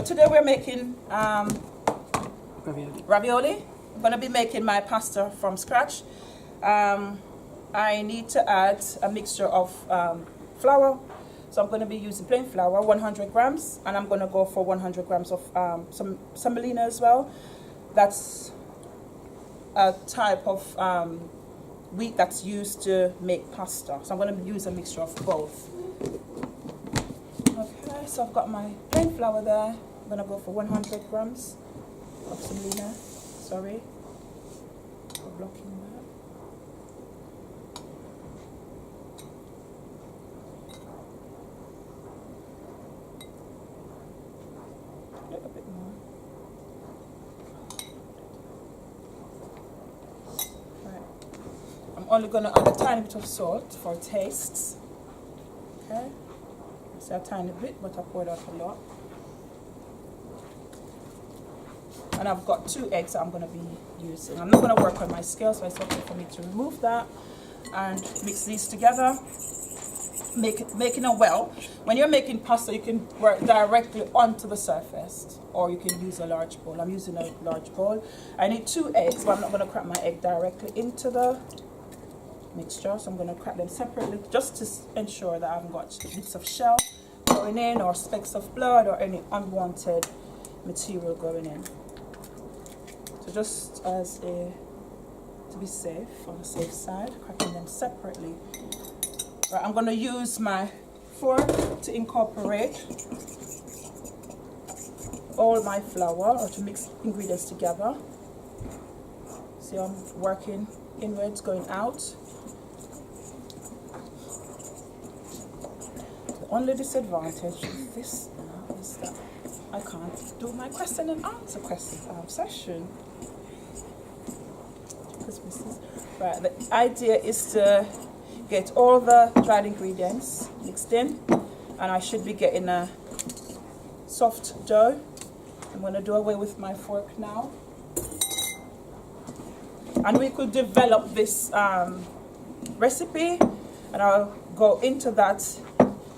today we're making ravioli. I'm going to be making my pasta from scratch. I need to add a mixture of flour. So I'm going to be using plain flour, 100 grams, and I'm going to go for 100 grams of some semolina as well. That's a type of wheat that's used to make pasta. So I'm going to use a mixture of both. Okay, so I've got my plain flour there. I'm going to go for 100 grams of semolina. Sorry for blocking that. A bit more. Right. I'm only going to add a tiny bit of salt for taste. Okay. It's a tiny bit, but I poured out a lot. And I've got 2 eggs that I'm going to be using. I'm not going to work on my scale, so it's okay for me to remove that and mix these together. Making a well. When you're making pasta, you can work directly onto the surface, or you can use a large bowl. I'm using a large bowl. I need 2 eggs, but I'm not going to crack my egg directly into the mixture, so I'm going to crack them separately just to ensure that I haven't got bits of shell going in, or specks of blood, or any unwanted material going in. So just as to be safe, on the safe side, cracking them separately. Right, I'm going to use my fork to incorporate all my flour, or to mix ingredients together. See, I'm working inwards, going out. The only disadvantage of this now is that I can't do my question and answer session. Right, the idea is to get all the dried ingredients mixed in, and I should be getting a soft dough. I'm going to do away with my fork now, and we could develop this recipe, and I'll go into that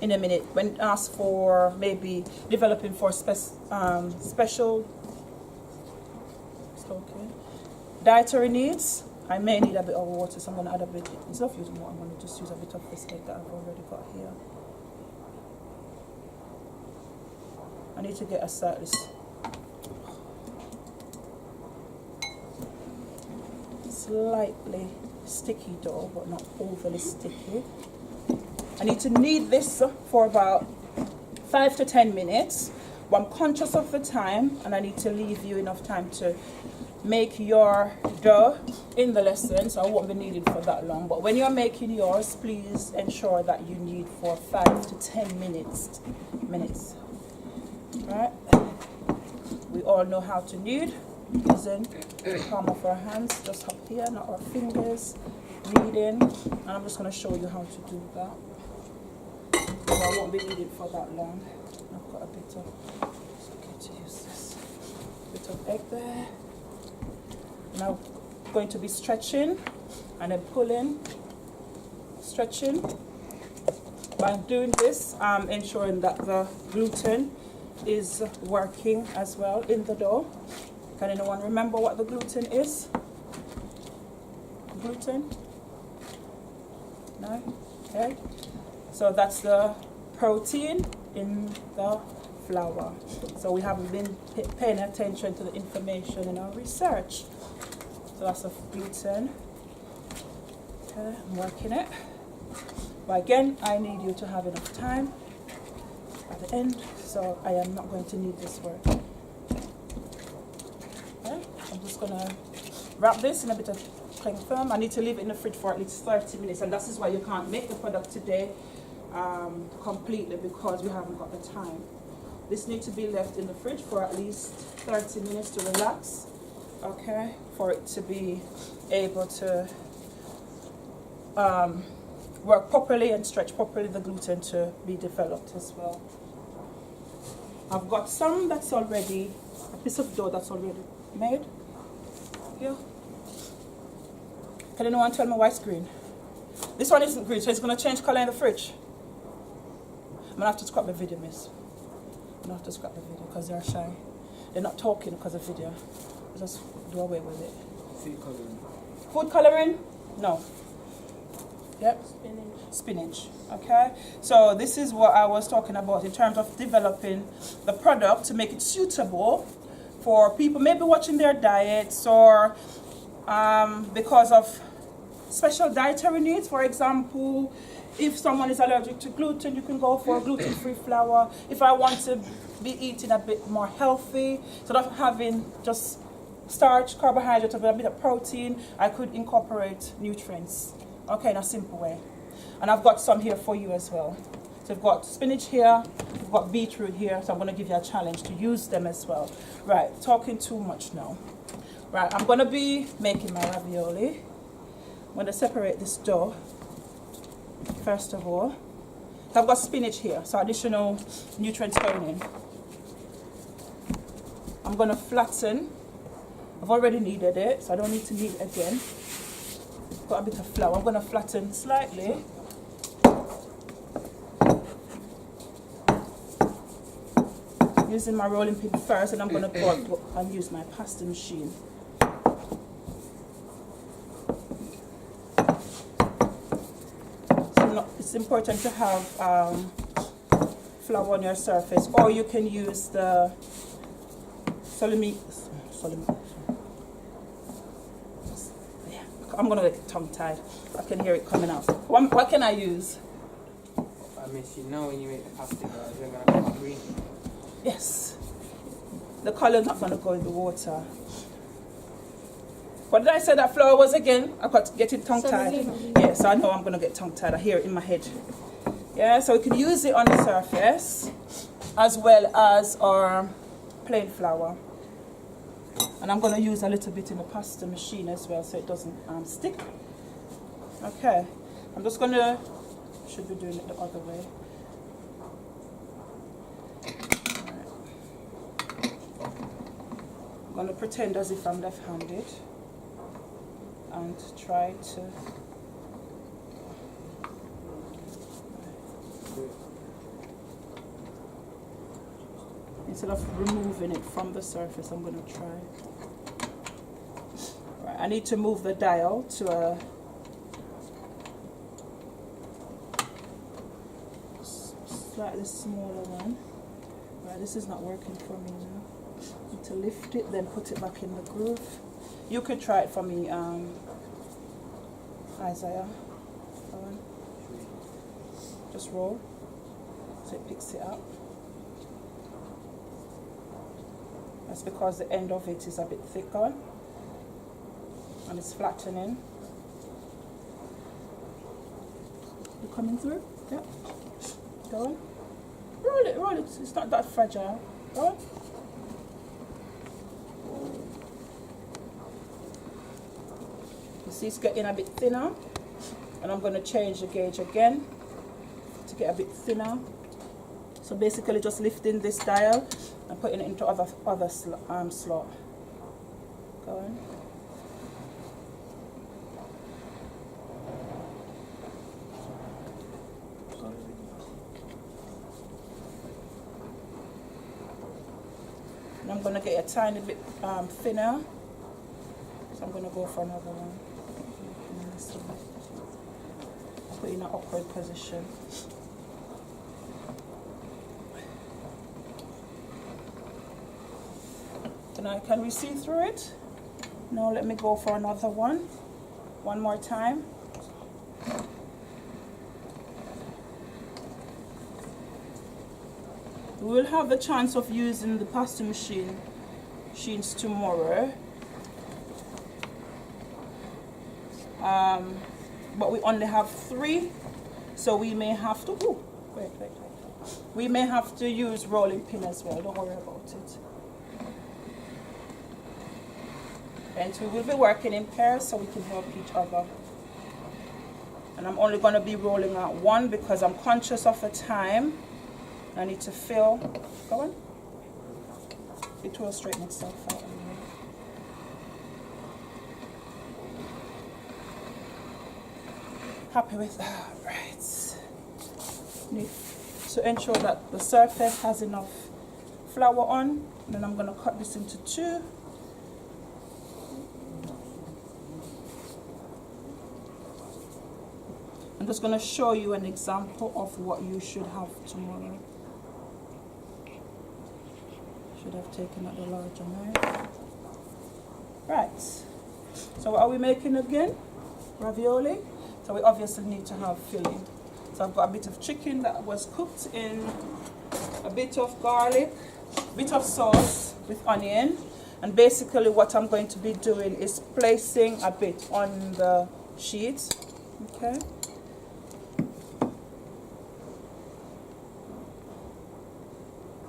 in a minute when asked for maybe developing for special dietary needs. I may need a bit of water, so I'm going to add a bit. Instead of using more, I'm going to just use a bit of this egg that I've already got here. I need to get a slightly sticky dough, but not overly sticky. I need to knead this for about 5 to 10 minutes. But I'm conscious of the time, and I need to leave you enough time to make your dough in the lesson, so I won't be needed for that long. But when you're making yours, please ensure that you knead for 5 to 10 minutes. Right? We all know how to knead using the palm of our hands, just up here, not our fingers, kneading. And I'm just going to show you how to do that. So I won't be needed for that long. I've got a bit of, it's okay to use this, bit of egg there. Now going to be stretching and then pulling, stretching. By doing this, I'm ensuring that the gluten is working as well in the dough. Can anyone remember what the gluten is? Gluten? No? Okay. So that's the protein in the flour. So we haven't been paying attention to the information in our research. So that's the gluten. Okay, I'm working it. But again, I need you to have enough time at the end, so I am not going to need this work. Okay, I'm just going to wrap this in a bit of cling film. I need to leave it in the fridge for at least 30 minutes, and that is why you can't make the product today completely, because we haven't got the time. This needs to be left in the fridge for at least 30 minutes to relax, okay, for it to be able to work properly and stretch properly, the gluten to be developed as well. I've got some that's already, a piece of dough that's already made. Here. Can anyone tell me why it's green? This one isn't green, so it's going to change color in the fridge. I'm going to have to scrap the video, miss. gonna have to scrap the video because they're shy. They're not talking because of video. Just do away with it. Food coloring. Food coloring? No. Yep. Spinach. Okay. So this is what I was talking about in terms of developing the product to make it suitable for people maybe watching their diets or because of special dietary needs. For example, if someone is allergic to gluten, you can go for gluten-free flour. If I want to be eating a bit more healthy, instead of having just starch, carbohydrate, with a bit of protein, I could incorporate nutrients, okay, in a simple way. And I've got some here for you as well. So we've got spinach here, we've got beetroot here, so I'm going to give you a challenge to use them as well. Right, talking too much now. Right, I'm going to be making my ravioli. I'm going to separate this dough, first of all. So I've got spinach here, so additional nutrients going in. I'm going to flatten. I've already kneaded it, so I don't need to knead it again. Got a bit of flour. I'm going to flatten slightly. Using my rolling pin first, and I'm going to go and use my pasta machine. So it's important to have flour on your surface, or you can use the salami. I'm going to get tongue-tied. I can hear it coming out. What can I use? I mean, you know when you make the pasta, you're going to come out green. Yes. The color's not going to go in the water. What did I say that flour was again? I got to get it tongue-tied. Yes, I know I'm going to get tongue-tied. I hear it in my head. Yeah, so we can use it on the surface as well as our plain flour. And I'm going to use a little bit in the pasta machine as well so it doesn't stick. Okay, I'm just going to, should be doing it the other way. Right. I'm going to pretend as if I'm left-handed and try to instead of removing it from the surface, I'm going to try. Right, I need to move the dial to a slightly smaller one. Right, this is not working for me now. I need to lift it, then put it back in the groove. You could try it for me, Isaiah. Go on. Just roll so it picks it up. That's because the end of it is a bit thicker and it's flattening. You coming through? Yep. Go on. Roll it, roll it. It's not that fragile. Go on. You see it's getting a bit thinner, and I'm going to change the gauge again to get a bit thinner. So basically just lifting this dial and putting it into other slot. Go on. And I'm going to get a tiny bit thinner. So I'm going to go for another one. Put it in an awkward position. Can we see through it? No, let me go for another one. One more time. We will have the chance of using the pasta machines tomorrow. But we only have 3, so we may have to. Ooh, wait. We may have to use rolling pin as well. Don't worry about it. And we will be working in pairs so we can help each other. And I'm only going to be rolling out one because I'm conscious of the time. I need to fill. Go on. It will straighten itself out. Happy with that, right? Need to ensure that the surface has enough flour on. And then I'm going to cut this into two. I'm just going to show you an example of what you should have tomorrow. Should have taken out the larger knife. Right. So what are we making again? Ravioli. So we obviously need to have filling. So I've got a bit of chicken that was cooked in a bit of garlic, a bit of sauce with onion. And basically what I'm going to be doing is placing a bit on the sheet. Okay.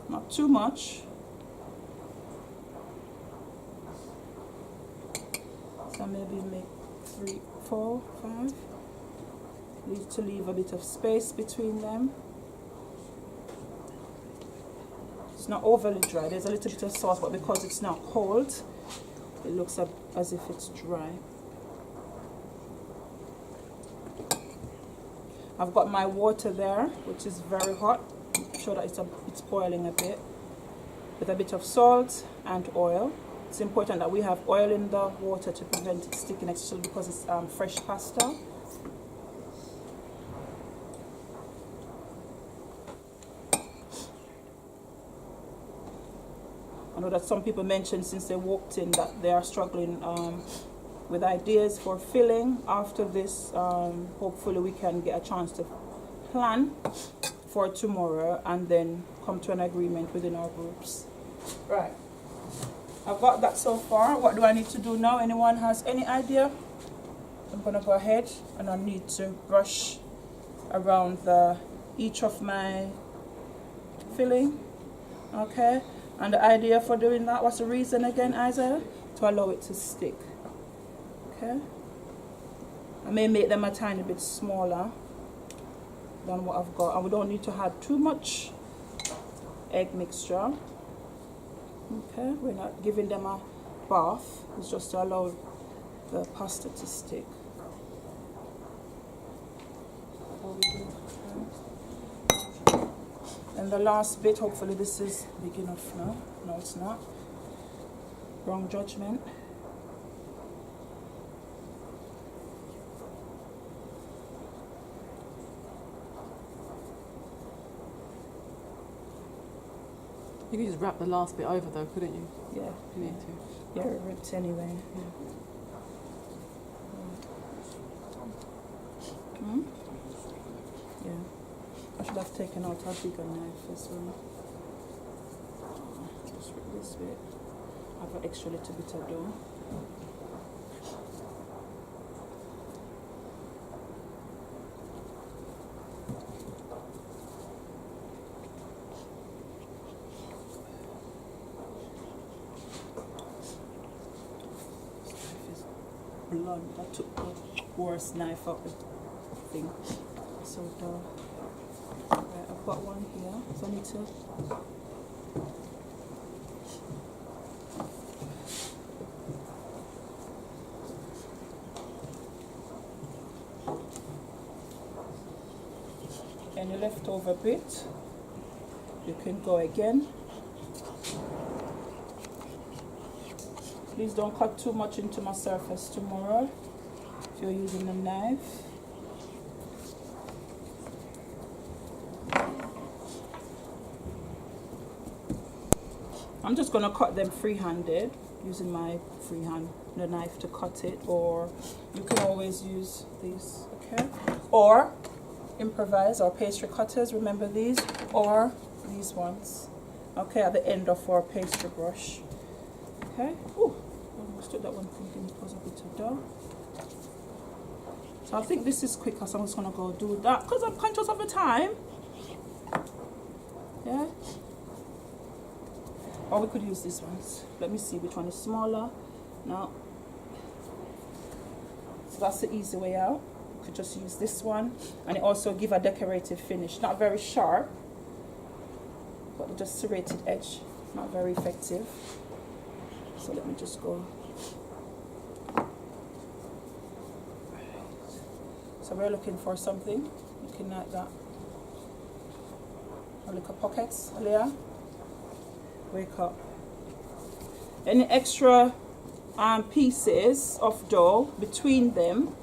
Not too much. So maybe make 3, 4, 5. Need to leave a bit of space between them. It's not overly dry. There's a little bit of sauce, but because it's not cold, it looks as if it's dry. I've got my water there, which is very hot. I'm sure that it's boiling a bit. With a bit of salt and oil. It's important that we have oil in the water to prevent it sticking, especially because it's fresh pasta. I know that some people mentioned since they walked in that they are struggling with ideas for filling. After this, hopefully we can get a chance to plan for tomorrow and then come to an agreement within our groups. Right. I've got that so far. What do I need to do now? Anyone has any idea? I'm going to go ahead and I need to brush around each of my filling. Okay. And the idea for doing that, what's the reason again, Isaiah? To allow it to stick. Okay. I may make them a tiny bit smaller than what I've got. And we don't need to add too much egg mixture. Okay, we're not giving them a bath. It's just to allow the pasta to stick. And the last bit, hopefully this is big enough now. No, it's not. Wrong judgment. You could just wrap the last bit over though, couldn't you? Yeah. If you need to. Yeah, it ripped anyway. Yeah. Hmm? Yeah. I should have taken out a bigger knife as well. Just rip this bit. I have an extra little bit of dough. Blood. I took the worst knife out the thing. So right, I've got one here. So I need to any leftover bit, you can go again. Please don't cut too much into my surface tomorrow if you're using a knife. I'm just going to cut them free-handed using my the knife to cut it, or you can always use these, okay? Or improvise our pastry cutters, remember these, or these ones, okay, at the end of our pastry brush, okay? Ooh. I stood that one thinking it was a bit of dough. So I think this is quicker, so I'm just going to go do that because I'm conscious of the time. Yeah. Or we could use these ones. Let me see which one is smaller. No. So that's the easy way out. You could just use this one. And it also give a decorative finish. Not very sharp, but just serrated edge. Not very effective. So let me just go. So we're looking for something, looking like that. A little pockets, Leah. Wake up. Any extra pieces of dough between them,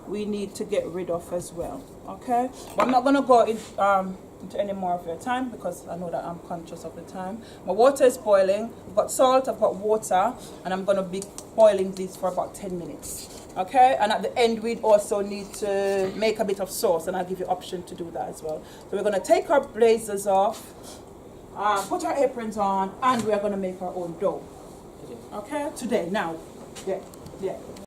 we need to get rid of as well. Okay, but I'm not gonna go into any more of your time because I know that I'm conscious of the time. My water is boiling. I've got salt, I've got water, and I'm gonna be boiling these for about 10 minutes. Okay, and at the end we'd also need to make a bit of sauce, and I'll give you option to do that as well. So we're gonna take our blazers off, put our aprons on, and we're gonna make our own dough. Okay, today, now. Yeah.